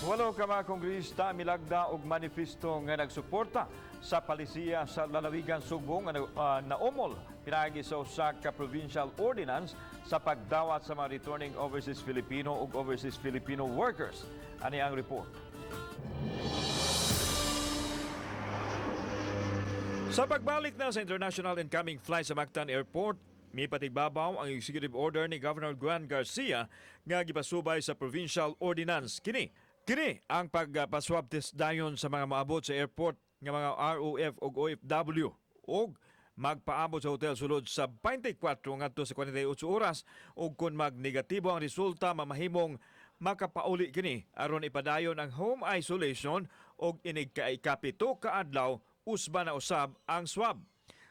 Walo ka mga kongrista milagda og manifesto nga nagsuporta sa palisiya sa lalawigan Subo nga naumol pinagi sa usa ka provincial ordinance sa pagdawat sa mga returning overseas Filipino ug overseas Filipino workers. Ani ang report. Sa pagbalik na sa international incoming flight sa Mactan Airport, may patigbabaw ang executive order ni Governor Juan Garcia nga gipasubay sa provincial ordinance Kini ang pagpaswab test dayon sa mga maabot sa airport nga mga ROF ug OFW ug magpaabot sa hotel sulod sa 24 ngadto sa 48 oras ug kung magnegatibo ang resulta mamahimong makapauli kini aron ipadayon ang home isolation ug inig kapito ka adlaw usba na usab ang swab.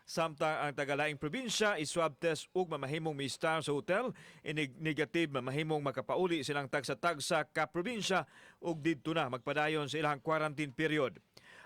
Samtang ang tagalaing probinsya iswab test ug mamahimong mistar sa hotel, inig negative mamahimong makapauli silang tagsa-tagsa ka probinsya ug didto na magpadayon sa ilang quarantine period.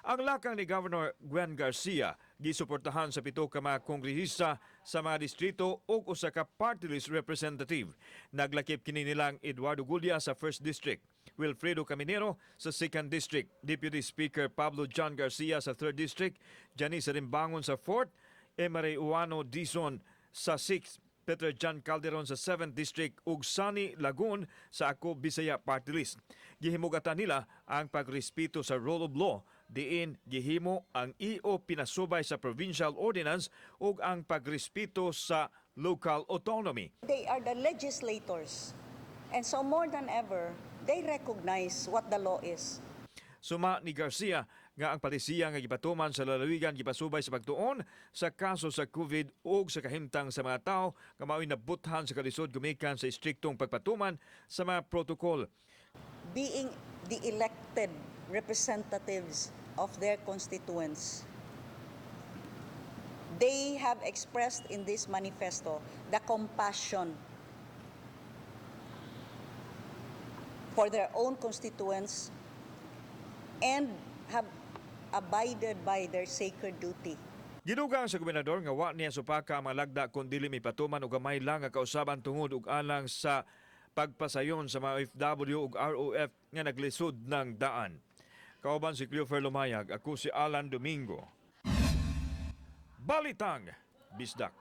Ang lakang ni Governor Juan Garcia gisuportahan sa 7 ka mga kongresista sa mga distrito ug usa ka party list representative. Naglakip kini nilang Eduardo Gulia sa 1st District, Wilfredo Caminero sa 2nd District, Deputy Speaker Pablo John Garcia sa 3rd District, Janice Rimbangon sa 4th, Emery Uano Dizon sa 6th, Peter John Calderon sa 7th District ug Sunny Lagun sa Ako Bisaya Party List. Gihimugatan nila ang pagrespeto sa rule of law diin gihimo ang EO pinasubay sa provincial ordinance ug ang pagrespeto sa local autonomy. They are the legislators. And so more than ever, they recognize what the law is. Suma ni Garcia nga ang palisiya nga gipatuman sa lalawigan gipasubay sa pagtuon sa kaso sa COVID ug sa kahimtang sa mga tao nga mao'y nabuthan sa kalisod gumikan sa istriktong pagpatuman sa mga protokol. Being the elected representatives of their constituents, they have expressed in this manifesto the compassion for their own constituents and have abided by their sacred duty. Gidugang sa gobernador nga wa niya supaka ang mga lagda kun dili mipatuman og gamay lang nga kausaban tungod og alang sa pagpasayon sa mga OFW ug ROF nga naglisod ng daan. Kauban si Cleofer Lumayag, ako si Alan Domingo. Balitang Bisdak.